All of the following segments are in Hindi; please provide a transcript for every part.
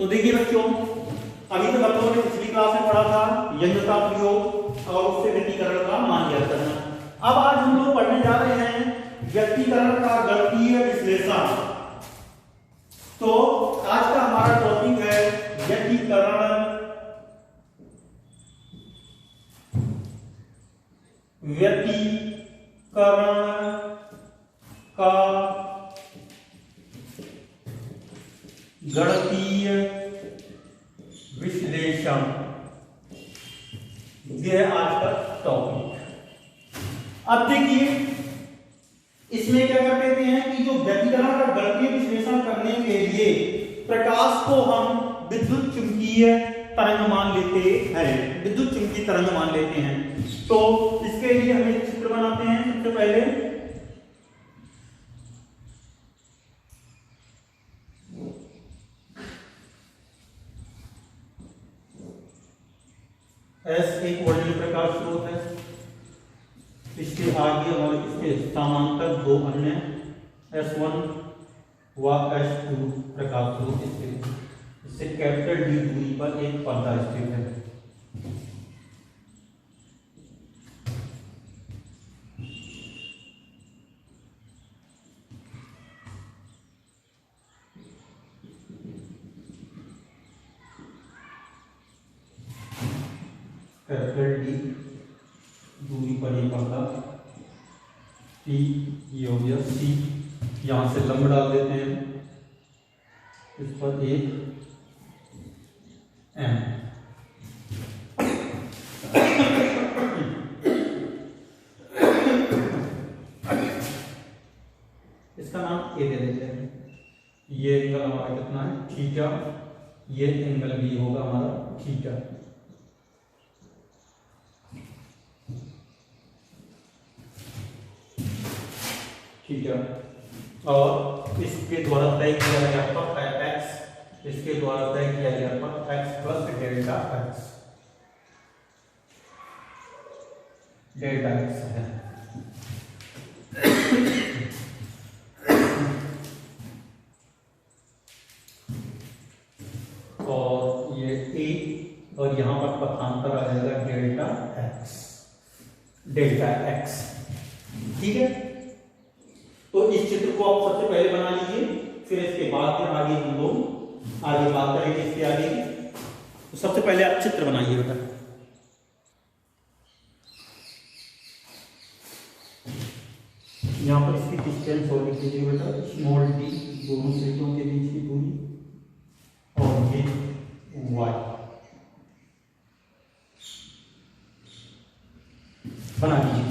तो देखिए बच्चों, अभी तो बच्चों ने पिछली क्लास में पढ़ा था यंग का प्रयोग और उससे व्यक्तिकरण का मान ज्ञात करना। अब आज हम लोग पढ़ने जा रहे हैं व्यक्तिकरण का गणितीय विश्लेषण। तो आज का हमारा टॉपिक है व्यक्तिकरण का गणितीय विश्लेषण, यह है आज का टॉपिक। अब देखिए इसमें क्या कर देते हैं कि जो व्यक्तिकरण का गणितीय विश्लेषण करने के लिए प्रकाश को हम विद्युत चुंबकीय तरंग मान लेते हैं, विद्युत चुंबकीय तरंग मान लेते हैं। तो इसके लिए हम एक चित्र बनाते हैं। सबसे पहले S एक वर्णीय प्रकाश स्रोत है, इसके आगे और इसके समांतर दो अन्य S1 व S2 प्रकाश स्रोत इससे कैपिटल D दूरी पर एक पर्दा स्थित है। कैपिटल D दूरी पर एक पर्दा P, ये हो गया C, यहां से लंब डाल देते हैं, इस पर एक M। इसका नाम A दे देते हैं। ये एंगल हमारा कितना है, थीटा। ये एंगल भी होगा हमारा थीटा। ठीक है, और इसके द्वारा तय किया गया पर x, इसके द्वारा तय किया गया पर x plus delta x, delta x है। और ये a और यहां पर पथांतर आ जाएगा डेल्टा x, डेल्टा x। ठीक है, तो इस चित्र को आप सबसे पहले बना लीजिए, फिर इसके बाद में आगे हम लोग आगे बात करेंगे इसके आगे। तो सबसे पहले आप चित्र बनाइए बेटा। यहां पर इसकी डिस्टेंस और लिख लीजिए बेटा, स्मॉल d, दोनों प्लेटों के बीच की दूरी, और ये y बना लीजिए।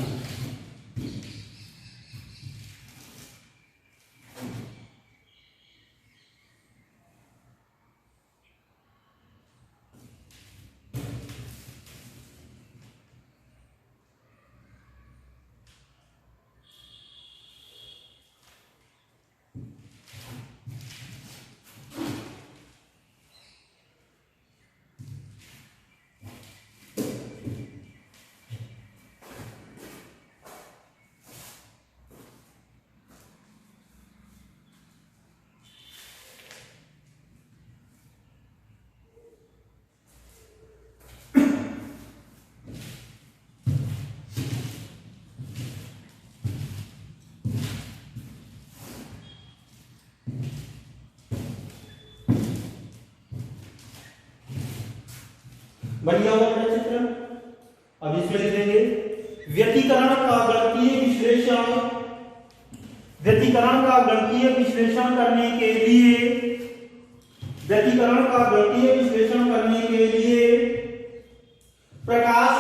बन गया होगा मेरा चित्र। अब इसमें लिख देंगे व्यक्तिकरण का गणितीय विश्लेषण, व्यक्तिकरण का गणितीय विश्लेषण करने के लिए, व्यक्तिकरण का गणितीय विश्लेषण करने के लिए प्रकाश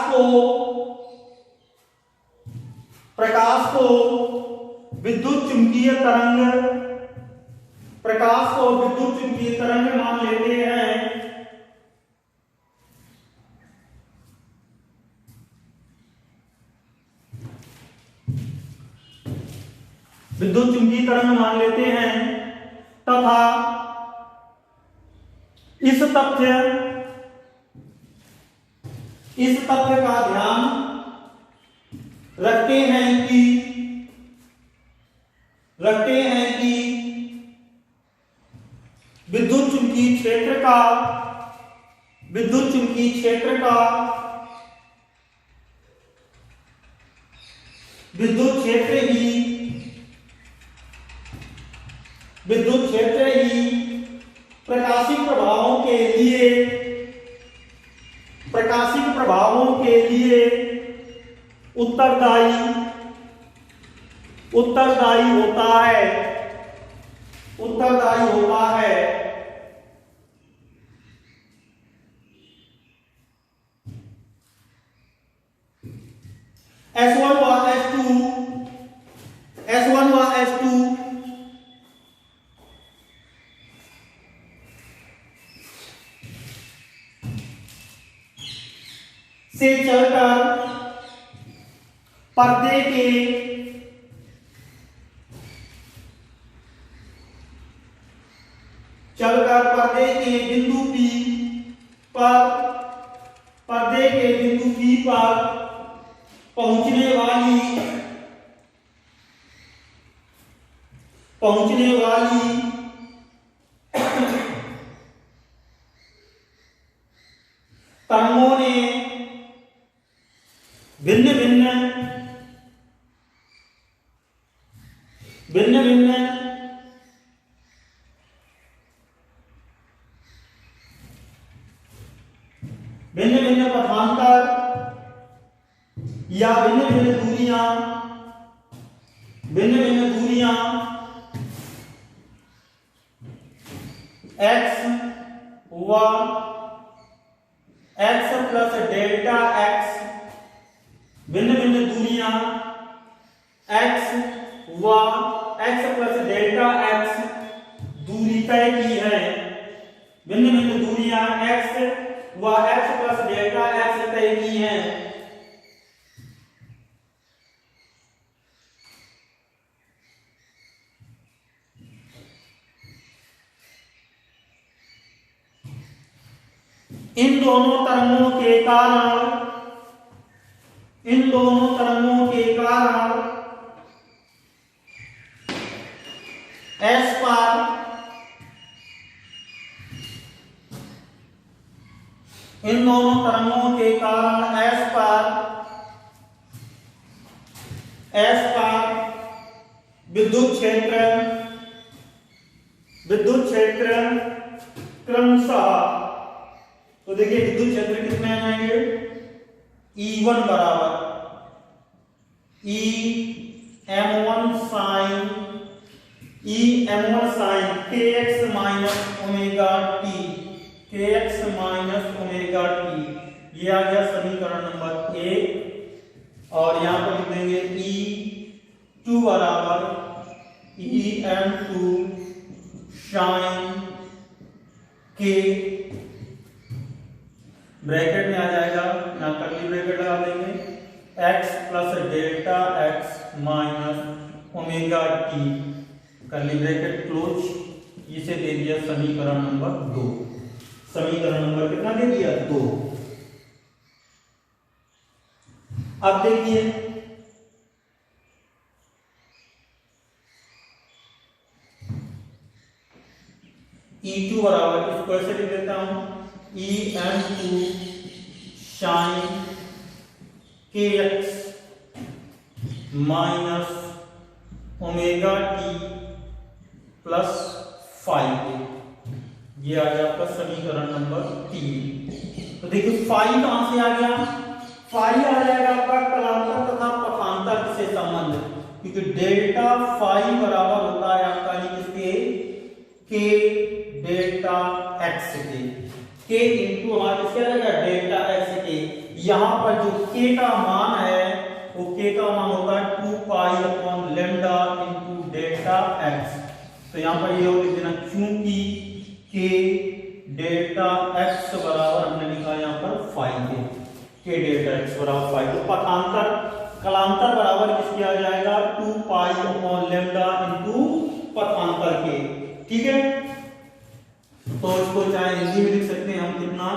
को विद्युत चुंबकीय तरंग, प्रकाश को विद्युत चुंबकीय तरंग मान लेते हैं। विद्युत चुंबकीय तरंग मान लेते हैं तथा इस तथ्य का ध्यान रखते हैं कि विद्युत चुंबकीय क्षेत्र का विद्युत चुंबकीय क्षेत्र का विद्युत क्षेत्र ही प्रकाशिक प्रभावों के लिए उत्तरदायी होता है। S1 व S2 से चलकर पर्दे के बिंदु P पर पहुंचने वाली तरंगों ने भिन्न भिन्न पथांतर या भिन्न भिन्न दूरियां x प्लस डेल्टा x, भिन्न दूरियां x प्लस डेल्टा x दूरी तय की है। भिन्न दूरियां x प्लस डेल्टा x तय की है। इन दोनों तरंगों के कारण S पर विद्युत क्षेत्र क्रमशः, तो देखिए विद्युत क्षेत्र कितने आ जाएंगे, E1 बराबर M1 sin kx minus omega t, ये आ गया समीकरण नंबर 1। और यहां पर लिख देंगे E2 बराबर EM2 sin k, ब्रैकेट में आ जाएगा, यहां कर्ली ब्रैकेट लगा देंगे, x plus delta x minus omega T, curly bracket close. इसे दे दिया समीकरण नंबर 2। समीकरण नंबर कितना दे दिया, 2। अब देखिए E2 बराबर, इसको ऐसे लिख देता हूं, EM2 sin kx minus omega t plus 5, ये आ गया आपका समीकरण नंबर 3। तो देखिए 5 कहां से आ गया, 5 आ जाएगा आपका कलांतर तथा पथांतर से संबंध, क्योंकि डेल्टा 5 बराबर होता है आपका किसके, k डेल्टा x के, k इंटू हमारा किसके आ जाएगा, डेल्टा x के। यहां पर जो k का मान है वो k का मान होता है 2 pi upon lambda into delta x। तो यहां पर ये लिख देना, क्योंकि k डेल्टा x बराबर हमने लिखा यहां पर 5 है, k डेल्टा x बराबर 5। तो पथांतर कलांतर बराबर किसके आ जाएगा, 2 पाई अपॉन लैम्डा इंटू पथांतर के। ठीक है, तो इसको चाहे हिंदी में लिख सकते हैं हम, कितना,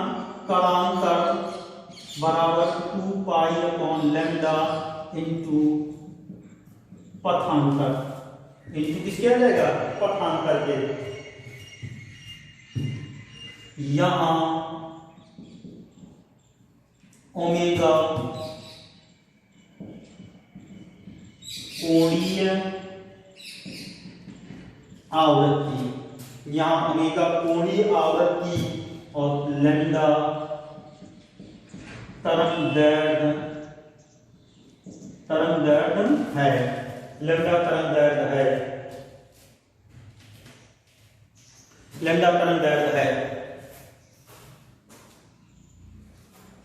कलांतर बराबर 2 पाई अपॉन लैम्डा इंटू पथांतर, इंटू किसके आ जाएगा, पथांतर के। यहां ओमेगा कोणीय आवृत्ति, यहां ओमेगा कोणीय आवृत्ति और लैम्डा तरंगदैर्घ्य है, लैम्डा तरंगदैर्घ्य है, लैम्डा तरंगदैर्घ्य है।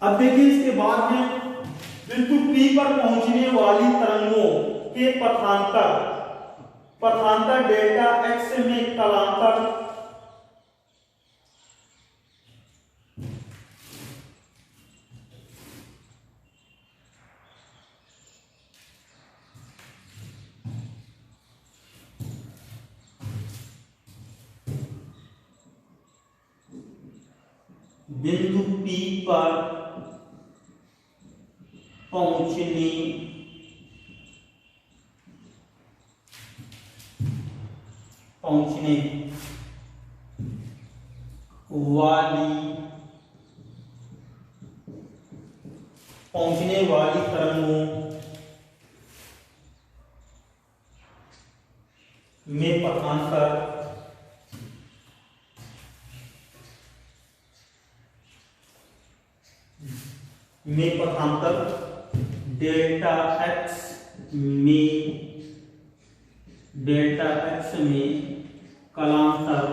अब देखिए इसके बाद में बिंदु P पर पहुंचने वाली तरंगों के पथांतर डेल्टा x में कलांतर बिंदु P पर पहुंचने वाली तरंगों में पथांतर डेल्टा x में कलांतर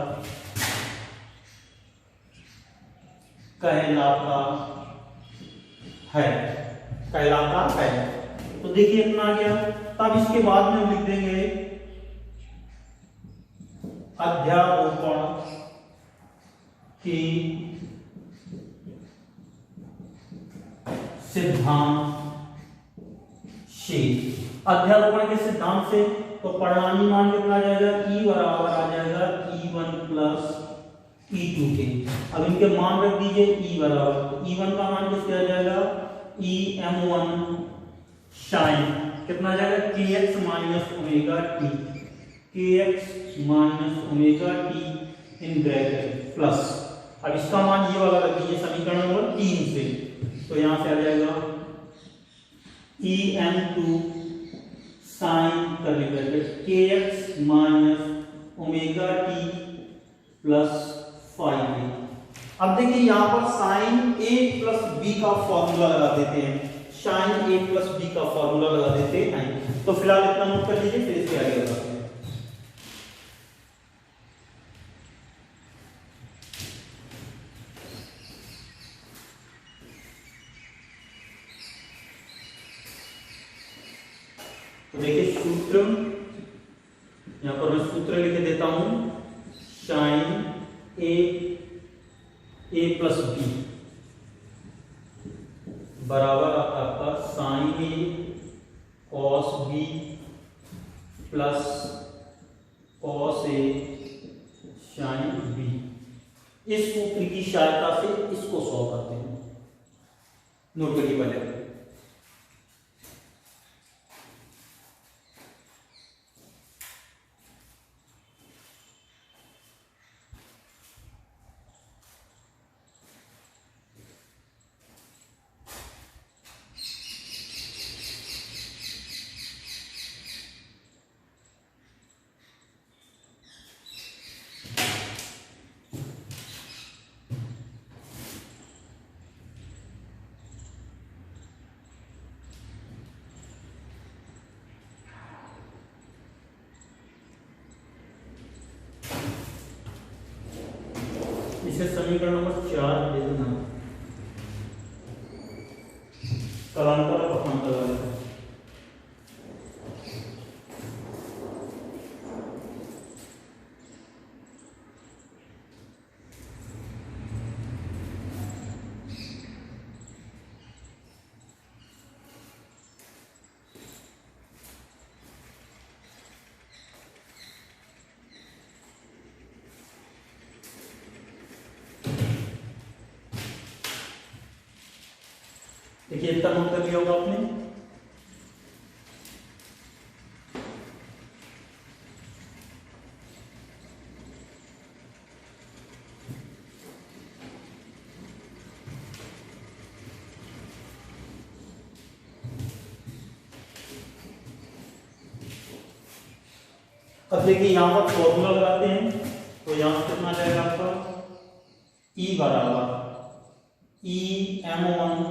कहलाता है। तो देखिए इतना आ गया। तब इसके बाद में हम लिख देंगे अध्यारोपण की सिद्धांत से। अध्यारोपण के सिद्धांत से तो परिणामी मान कितना आ जाएगा, E बराबर आ जाएगा E1 प्लस E2 के। अब इनके मान रख दीजिए E बराबर, तो E1 का मान कितना आ जाएगा, EM1 sin कितना आ जाएगा, kx minus omega T, kx minus omega T in bracket plus. अब इसका मान ये वाला रख दीजिए समीकरण नंबर 3 से, तो यहां से आ जाएगा EM2 साइन करली bracket kx minus omega t plus 5a। अब देखिए यहां पर साइन a प्लस b का फॉर्मूला लगा देते हैं, साइन a प्लस b का फॉर्मूला लगा देते हैं। तो फिलहाल इतना नोट कर लीजिए, फिर इसके आगे बताते हैं। तो देखिए सूत्र, यहां पर मैं सूत्र लिख देता हूं, साइन a प्लस b बराबर आपका sine a cos b plus cos a sine b। इस सूत्र की सहायता से इसको सॉल्व करते हैं। नोट करिए पहले। इसे समीकरण नंबर 4 दे देना, कलांतर और पथांतर वाले। देखिए इतना नोट कर लिया होगा आपने। अब देखिए यहाँ पर फॉर्मूला लगाते हैं, तो यहाँ से कितना जाएगा आपका E बराबर EM1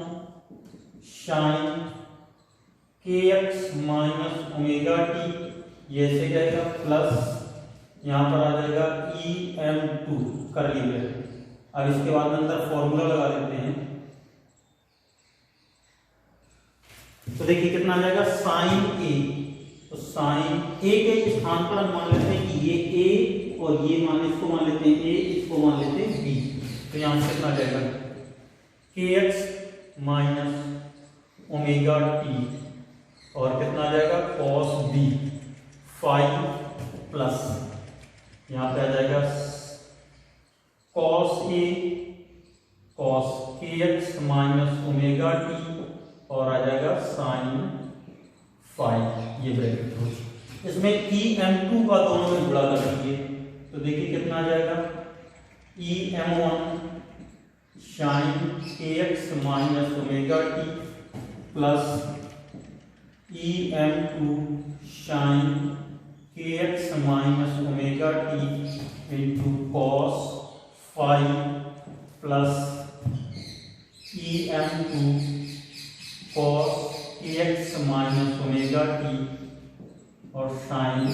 sine kx minus omega t, ये ऐसे जाएगा प्लस यहाँ पर आ जाएगा EM2 कर लीजिए। अब इसके बाद अंदर फॉर्मूला लगा देते हैं, तो देखिए कितना आ जाएगा साइन ए, तो साइन ए के स्थान पर हम मान लेते हैं कि ये ए और ये मान इसको मान लेते हैं ए, इसको मान लेते हैं बी, तो यहाँ से कितना आ जाएगा kx माइनस ओमेगा टी और कितना आ जाएगा cos b 5 प्लस यहाँ पे आ जाएगा cos a cos kx minus omega t और आ जाएगा साइन 5, ये ब्रैकेट हो। इसमें EM2 का दोनों में गुणा कर दीजिए, तो देखिए कितना आ जाएगा EM1 sine kx minus omega t plus EM2 sine kx minus omega t into cos 5 plus EM2 cos kx minus omega t और साइन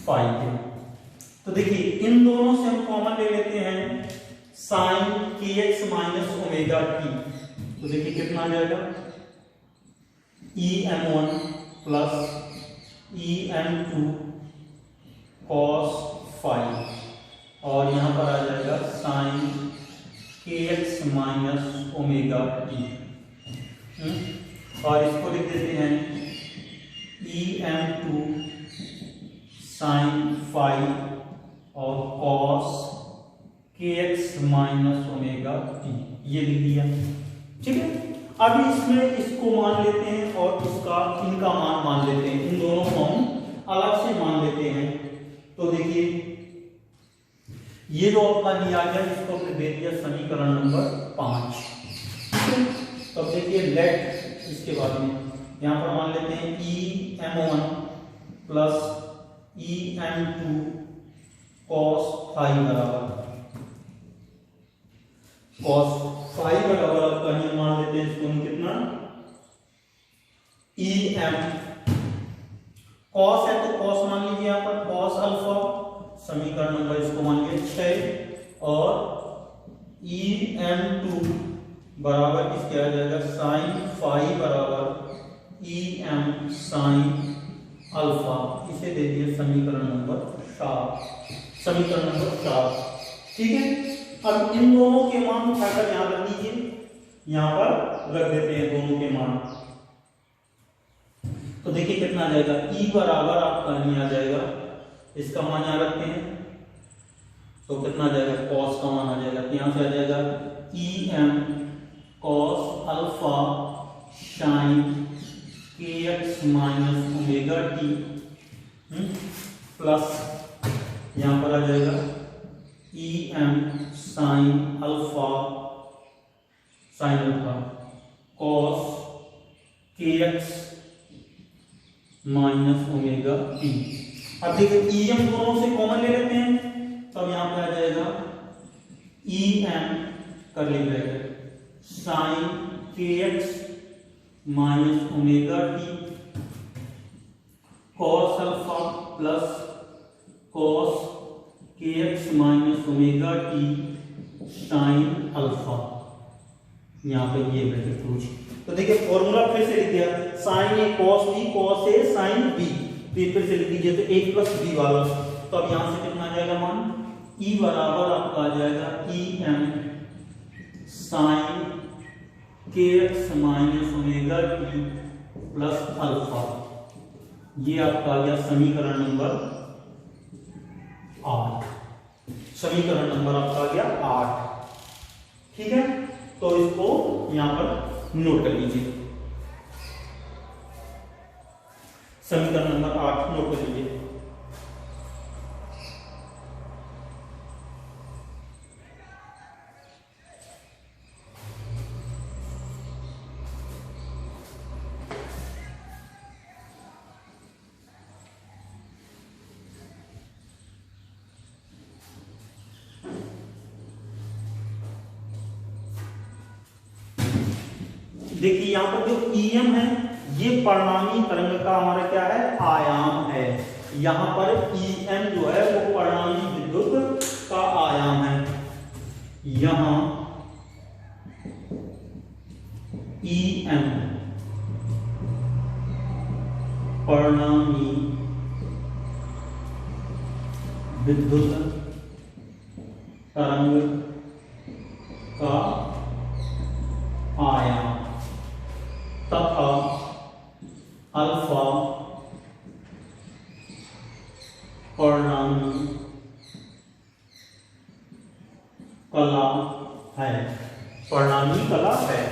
5। तो देखिए इन दोनों से हम कॉमन ले लेते हैं sine kx minus omega t, तो देखिए कितना आ जाएगा EM1 प्लस EM2 cos 5 और यहाँ पर आ जाएगा sine kx minus omega t, और इसको लिख देते हैं EM2 साइन 5 और cos kx minus omega t, ये लिख दिया। ठीक है, अभी इसमें इसको मान लेते हैं और इसका इनका मान लेते हैं, इन दोनों को हम अलग से मान लेते हैं। तो देखिए ये जो आपका दिया गया इसको हमने दे दिया समीकरण नंबर 5। तो अब देखिए लेट इसके बाद में यहाँ पर मान लेते हैं EM1 प्लस EM2 cos 5 बराबर cos 5 बराबर आपका ही मान लेते हैं इसको कितना EM cos है तो cos मान लीजिए यहाँ पर cos अल्फा, समीकरण नंबर इसको मान लीजिए 6 और EM2 बराबर इसके आ जाएगा साइन 5 बराबर EM साइन अल्फा, इसे दे दिए समीकरण नंबर 7, समीकरण नंबर 7। ठीक है, अब इन दोनों के मान उठाकर यहां रख दीजिए, यहां पर रख देते हैं दोनों के मान। तो देखिए कितना आ जाएगा E बराबर आपका नहीं आ जाएगा, इसका मान यहां रखते हैं तो कितना आ जाएगा cos का मान आ जाएगा, तो यहां से आ जाएगा EM cos alpha sign kx minus omega t plus यहां पर आ जाएगा EM sine alpha cos kx minus omega T. अब देखिए EM दोनों से कॉमन ले लेते हैं, तब यहां पे आ जाएगा EM कर ले bracket sine kx minus omega t cos alpha plus cos kx minus omega t sine alpha, यहाँ पे ये ब्रैकेट क्लोज। तो देखिए फॉर्मूला फिर से लिख दिया, sine a cos b cos a sine b, तो फिर से लिख दीजिए तो a प्लस b वाला। तो अब यहाँ से कितना आ जाएगा मान E बराबर आपका आ जाएगा EM sine kx minus omega t plus alpha, ये आपका आ गया समीकरण नंबर 8, समीकरण नंबर आपका आ गया 8। ठीक है, तो इसको यहां पर नोट कर लीजिए, समीकरण नंबर 8 नोट कर लीजिए। देखिए यहाँ पर जो EM है ये परिणामी तरंग का हमारा क्या है, आयाम है। यहाँ पर EM जो है वो परिणामी विद्युत का आयाम है। यहाँ EM परिणामी विद्युत तरंग का आयाम तथा अल्फा परिणामी कला है, परिणामी कला है।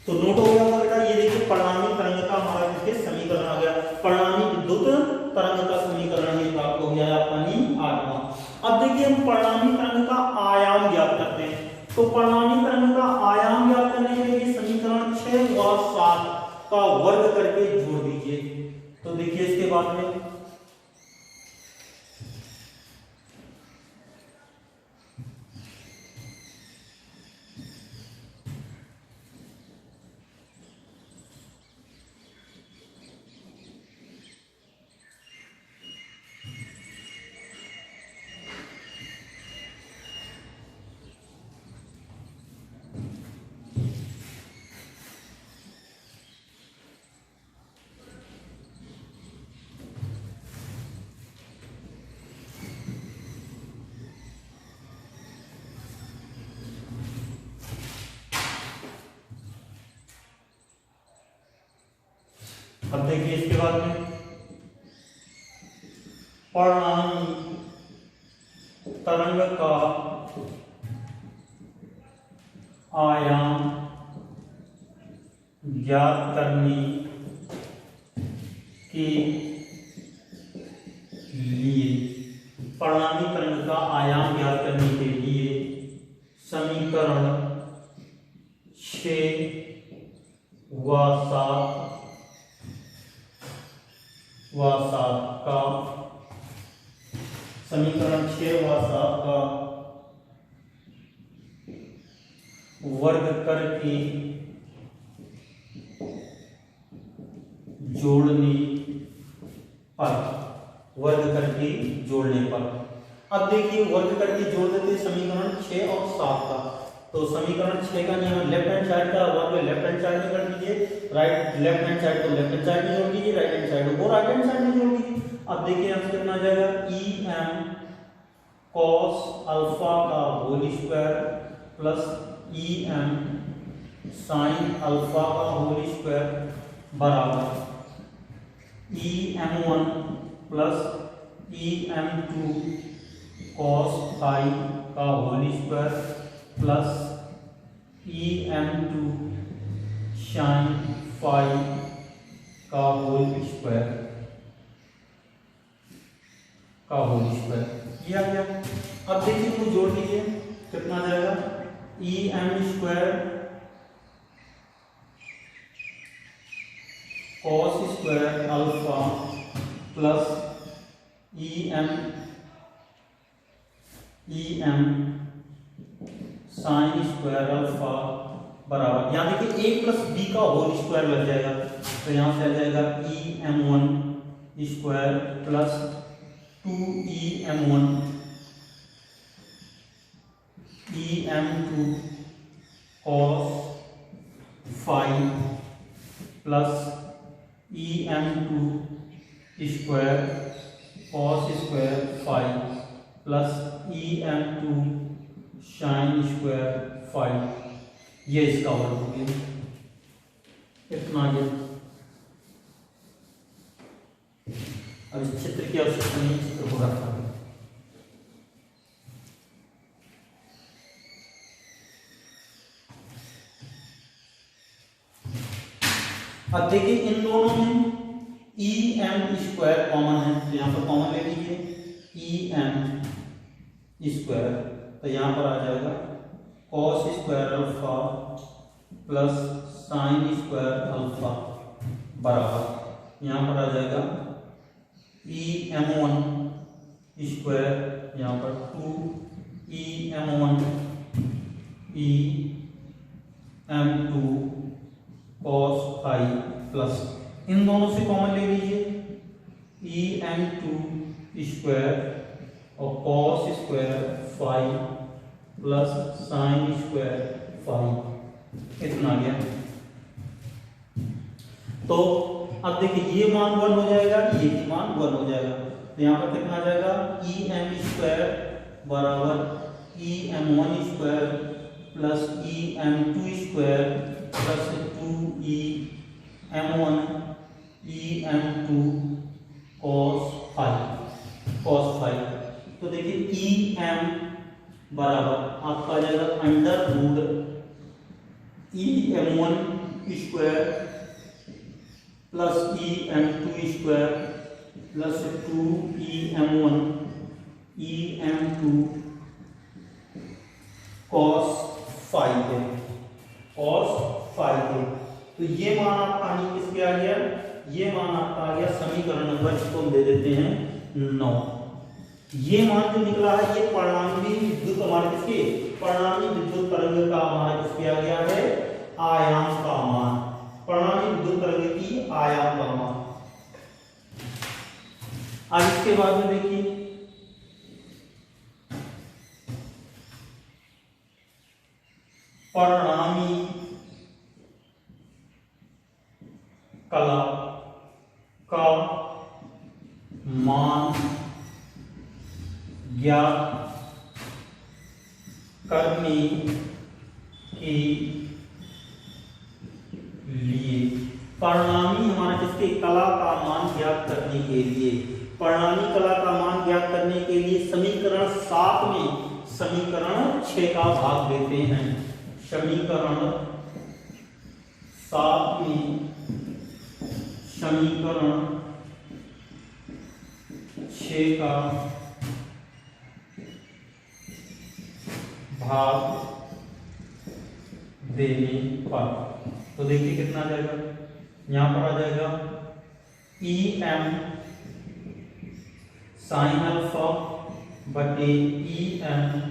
तो नोट हो गया होगा बेटा, ये देखिए परिणामी तरंग का हमारा देखिए समीकरण आ गया, परिणामी विद्युत तरंग का समीकरण ये प्राप्त हो गया आपका 8वां। अब देखिए हम परिणामी तरंग का आयाम ज्ञात करते हैं। तो परिणामी तरंग का आयाम ज्ञात करने के लिए समीकरण 6 व 7 का वर्ग करके जोड़ दीजिए। तो देखिए इसके बाद में अब देखिए इसके बाद में परिणामी तरंग का आयाम ज्ञात करने के लिए, परिणामी तरंग का आयाम ज्ञात करने के लिए समीकरण 6 व 7 का समीकरण 6 व 7 का वर्ग करके जोड़ने पर अब देखिए वर्ग करके जोड़ देते समीकरण 6 और 7 का। तो समीकरण 6 का नियम लेफ्ट हैंड साइड का वर्ग लेफ्ट हैंड साइड में कर दीजिए, राइट लेफ्ट हैंड साइड को लेफ्ट हैंड साइड में जोड़ दीजिए, राइट हैंड साइड को राइट हैंड साइड में जोड़ दीजिए। अब देखिए यहाँ से कितना आ जाएगा, em cos अल्फा का whole square plus em sin alpha का होल स्क्वायर बराबर em1 plus em2 cos phi का whole square plus em2 sin phi का होल स्क्वायर ये आ गया। अब देखिए इसको जोड़ लीजिए, कितना आ जाएगा, em square cos square alpha plus em E M sine square alpha बराबर, यहाँ देखिए a प्लस बी का होल स्क्वायर लग जाएगा, तो यहाँ से आ जाएगा E M one square plus 2em1 em2 cos phi plus em2 square cos square phi plus em2 sin square phi, ये इसका वर्ग हो गया। इतना आ गया। अब इस चित्र की आवश्यकता नहीं, चित्र को रखा है। अब देखिए इन दोनों में ई एम स्क्वायर कॉमन है, तो यहां पर कॉमन ले लीजिए ई एम स्क्वायर, तो यहां पर आ जाएगा cos square alpha plus sine square alpha बराबर, यहां पर आ जाएगा ई एम वन स्क्वायर, यहाँ पर 2 E M one E M two cos phi plus इन दोनों से कॉमन ले लीजिए ई एम टू स्क्वायर और cos square phi plus sine square phi, इतना आ गया। तो अब देखिए ये मान 1 हो जाएगा, ये भी मान 1 हो जाएगा, तो यहाँ पर कितना आ जाएगा ई एम स्क्वायर बराबर E M one square plus E M two square plus 2 E M one E M two cos phi. तो देखिए ई एम बराबर आपका आ जाएगा under root E M one square plus E M two square plus 2 E M one E M two cos phi है, तो ये मान आपका किसके आ गया, ये मान आपका आ गया समीकरण नंबर, इसको हम दे देते हैं 9। ये मान जो निकला है ये परिणामी विद्युत हमारे किसके, परिणामी विद्युत तरंग का हमारा किसके आ गया है, आयाम का मान, परिणामी विद्युत तरंग की आयाम का मान। अब इसके बाद में देखिए परिणामी कला का मान ज्ञात करने के लिए, परिणामी हमारा किसके, कला का मान ज्ञात करने के लिए, परिणामी कला का मान ज्ञात करने के लिए समीकरण 7 में समीकरण 6 का भाग देते हैं। समीकरण 7 में समीकरण 6 का भाग देने पर, तो देखिए कितना आ जाएगा, यहां पर आ जाएगा ई एम साइन अल्फा बटे ई एम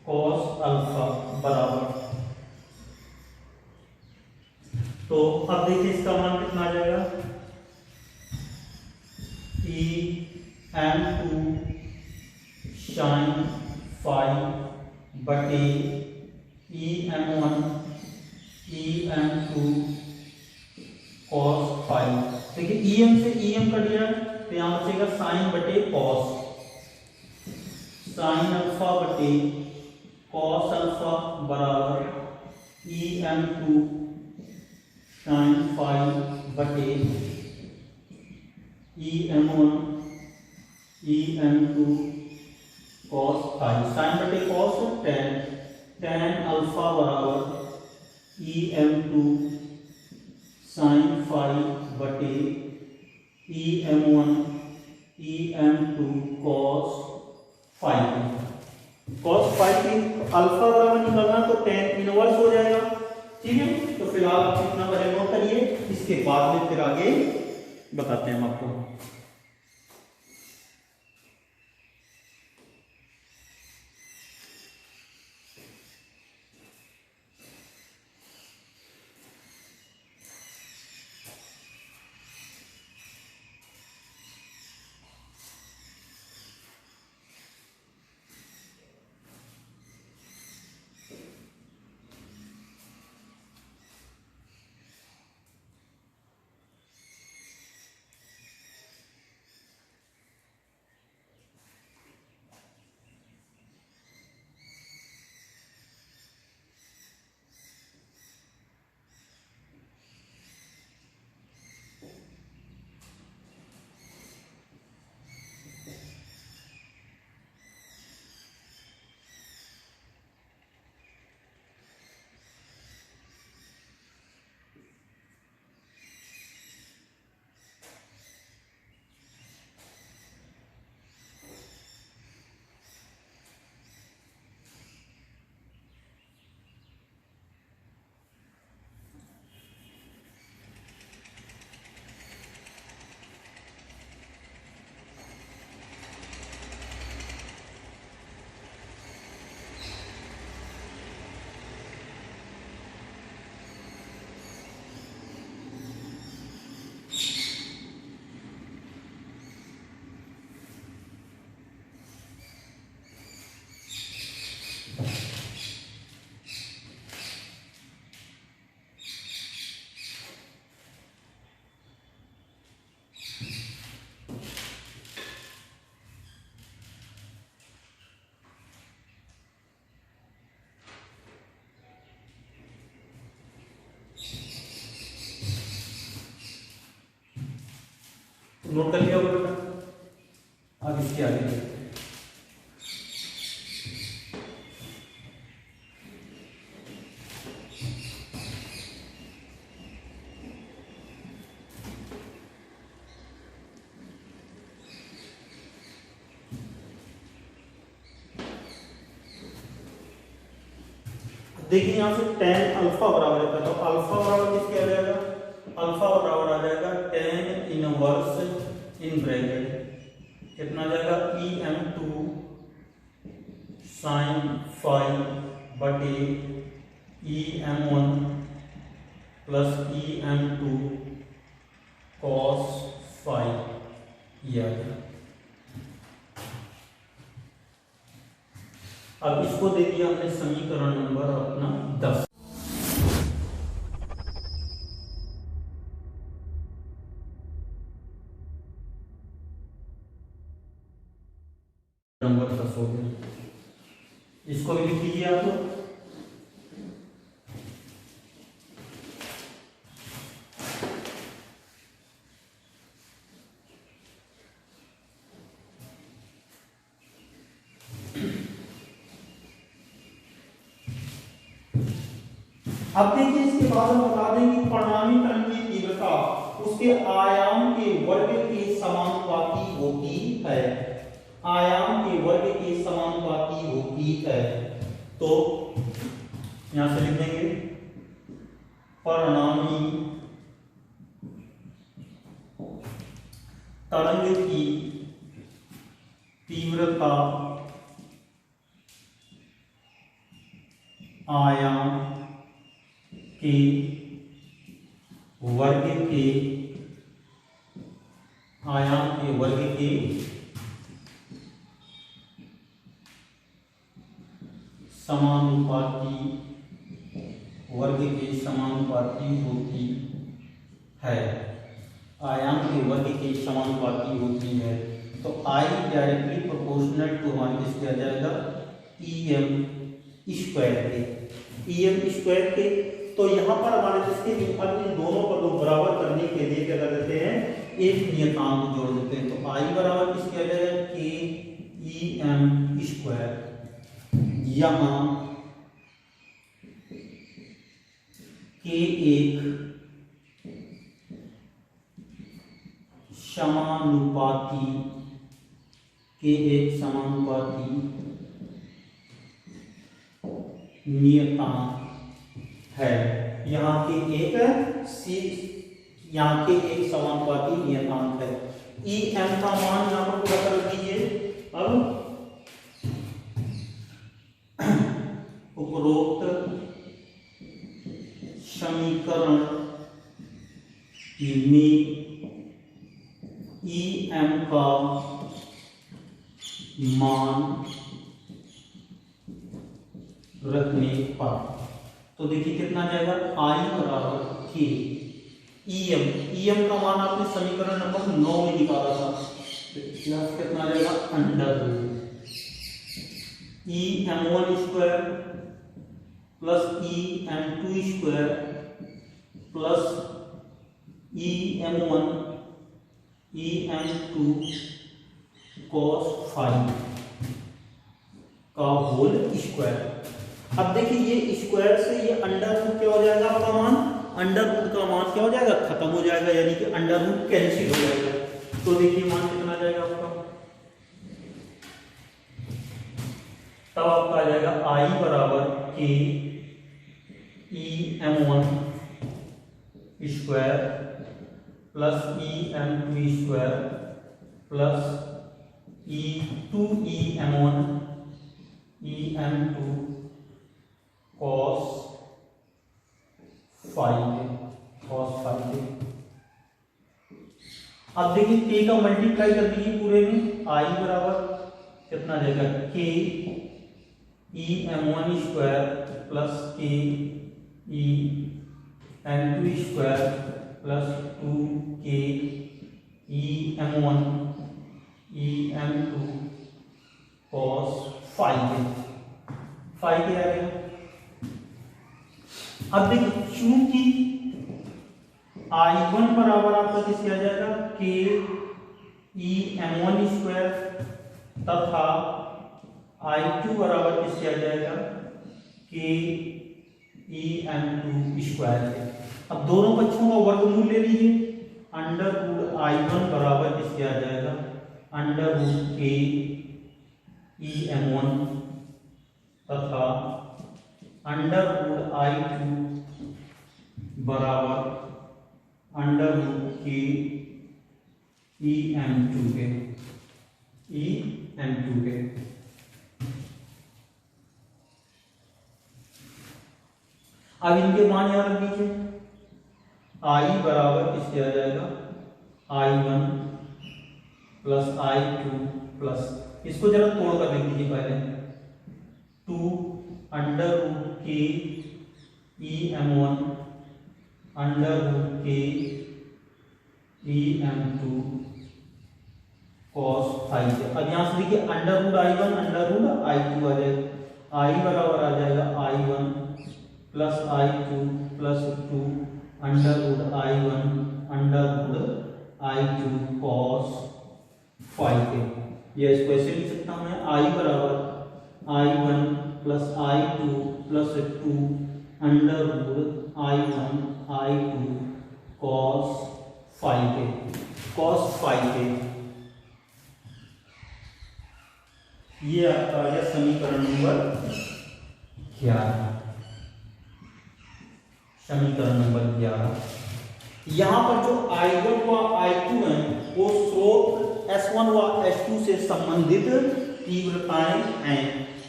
कॉस अल्फा बराबर, तो अब देखिए इसका मान कितना आ जाएगा E M two sine phi बटे E M one E M two cos phi. देखिए ई एम से ई एम कट गया, तो यहां बचेगा साइन बटे कॉस, साइन अल्फा बटे कॉस अल्फा बराबर E M two sine phi बटे E M one E M two cos phi, sine बटे कॉस टेन अल्फा बराबर E M two sine phi बटे E M one E M two cos phi. Cos phi की अल्फा बराबर निकालना तो टेन इनवर्स हो जाएगा, ठीक है। तो फिलहाल आप इतना पहले नोट करिए, इसके बाद में फिर आगे बताते हैं हम आपको। नोट कर लिया होगा बेटा। अब इसके आगे देखते हैं। देखिए यहां से tan अल्फा बराबर है, तो अल्फा बराबर किसके आ जाएगा, अल्फा बराबर आ जाएगा tan इनवर्स इन ब्रैकेट कितना आ जाएगा em2 sin फाई बटे em1 plus em2 cos phi, ये आ गया। अब इसको दे दिया हमने समीकरण नंबर अपना 10। नंबर 10 हो गया, इसको भी लिख लीजिए आप लोग। अब देखिए इसके बाद हम बता दें कि परिणामी कण की तीव्रता उसके आयाम के वर्ग के समानुपाती होती है, आयाम के वर्ग के समानुपाती होती है। तो यहां से लिख देंगे परिणामी तरंग की तीव्रता आयाम के वर्ग के, आयाम के वर्ग के समानुपाती, वर्ग के समानुपाती होती है, आयाम के वर्ग के समानुपाती होती है। तो I डायरेक्टली प्रोपोर्शनल टू हमारे किसके आ जाएगा em स्क्वायर के, em स्क्वायर के। तो यहाँ पर हमारे जिसके अब इन दोनों पदों को बराबर करने के लिए क्या कर देते हैं, एक नियतांक जोड़ देते हैं। तो I बराबर किसके आ जाएगा k em स्क्वायर, यहाँ k एक समानुपाती, k एक समानुपाती नियतांक है, यहाँ के एक सी, यहाँ के एक समानुपाती नियतांक है। ई एम का मान यहाँ पर पूरा कर दीजिए। अब उपरोक्त समीकरण में ई एम का मान रखने पर तो देखिए कितना जाएगा I बराबर k em का मान आपने समीकरण नंबर 9 में निकाला था, कितना आ जाएगा under root em1 square plus em2 square plus em1 em2 cos phi का होल स्क्वायर। अब देखिए ये स्क्वायर से ये अंडर रूट क्या हो जाएगा, आपका मान अंडर रूट का मान क्या हो जाएगा, खत्म हो जाएगा, यानी कि अंडर रूट कैंसिल हो जाएगा। तो देखिए मान कितना आ जाएगा आपका, तब आपका आ जाएगा I बराबर k em1 square plus em2 square plus em1 em2 cos phi. अब देखिए k का मल्टीप्लाई कर दीजिए पूरे में, I बराबर कितना जाएगा k em1 square plus k em2 square plus 2k em1 em2 cos phi के आ गया। अब देखिए चूंकि I1 बराबर आपका किसके आ जाएगा k E M one square तथा I2 बराबर किससे आ जाएगा के ई एम टू स्क्वायर। अब दोनों पक्षों का वर्गमूल ले लीजिए, अंडर रूट I1 बराबर किससे आ जाएगा अंडर रूट के ई एम वन तथा अंडर रूट I2 बराबर अंडर रूट के ई एम टू के अब इनके मान यहां रख दीजिए, आई बराबर किससे आ जाएगा I1 प्लस I2 प्लस, इसको जरा तोड़ कर लिख दीजिए पहले, 2 अंडर रूट के E M one under root के E M two cos phi. अब यहां से देखिए under root I1 under root I2 आ जाएगा, I बराबर आ जाएगा I1 plus I2 plus 2 under root I1 under root I2 cos five के। ये इसको ऐसे लिख सकता हूं मैं, I बराबर I1 plus I2 plus 2 under root I1 I2 cos five के। ये आपका आ गया समीकरण नंबर 11। समीकरण नंबर 11। यहां पर जो I1 व I2 है वो स्रोत S1 व S2 से संबंधित तीव्रताएं हैं।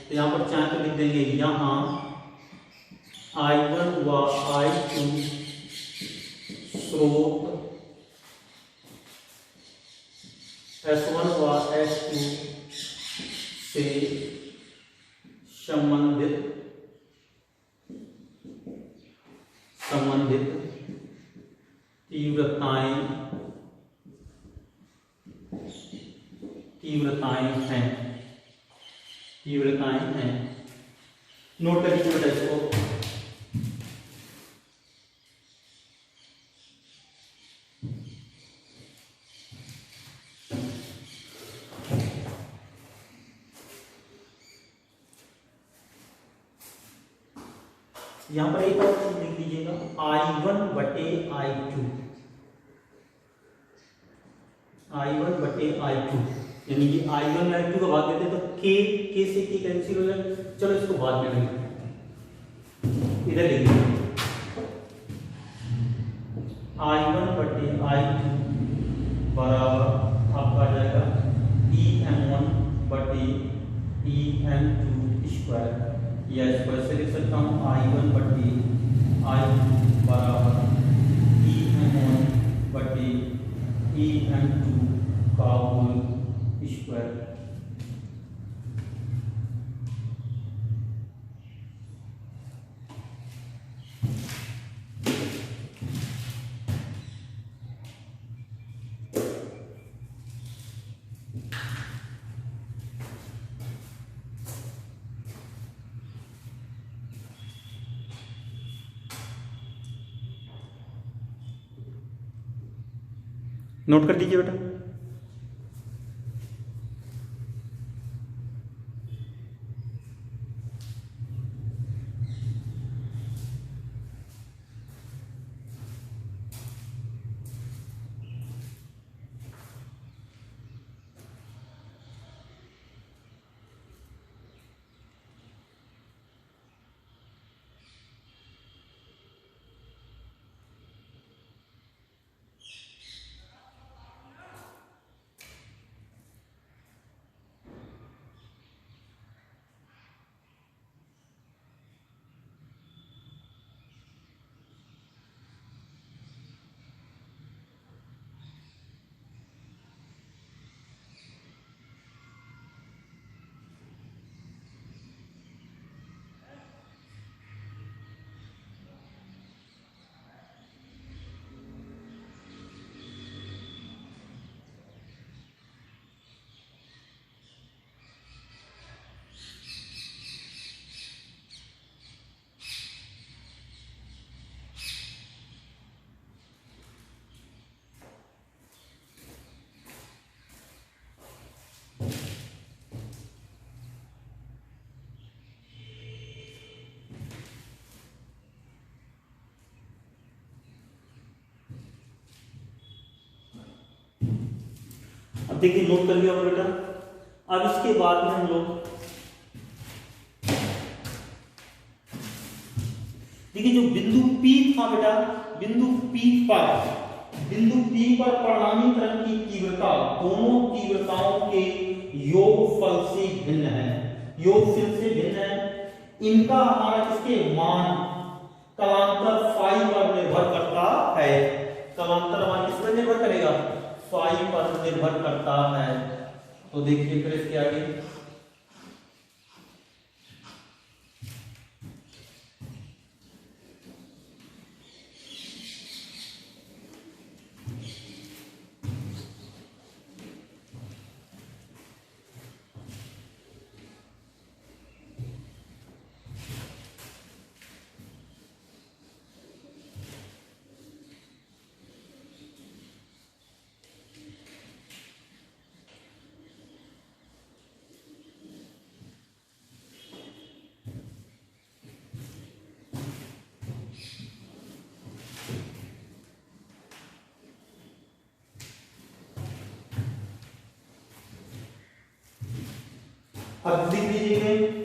तो यहां पर चाहे तो लिख देंगे, यहां I1 व I2 स्रोत S1 व S2 से संबंधित तीव्रताएं हैं। नोट कर लीजिए बेटा इसको। यहां पर एक और चीज लिख लीजिएगा, I1 बटे I2, I1 बटे I2, यानी कि I1 में I2 का भाग देते तो K से K कैंसिल हो जाए। चलो इसको बाद में लिखते हैं, इधर लिखिए I1 बटे I2 बराबर आपका आ जाएगा EM1 बटे EM2 स्क्वायर। या इसको ऐसे लिख सकता हूँ, I1 बटे I2 बराबर EM1 बटे EM2 का होल स्क्वायर। नोट कर दीजिए बेटा। देखिए नोट कर लिया होगा बेटा। अब इसके बाद में हम लोग देखिए जो बिंदु P था बेटा, बिंदु P पर परिणामीकरण की तीव्रता दोनों तीव्रताओं के योगफल से भिन्न है, योगफल से भिन्न है। इनका हमारा किसके मान कलांतर फाई पर निर्भर करता है। कलांतर मान किस पर निर्भर करेगा? फाई पर निर्भर करता है। तो देखिए फिर इसके आगे अब लिख लीजिए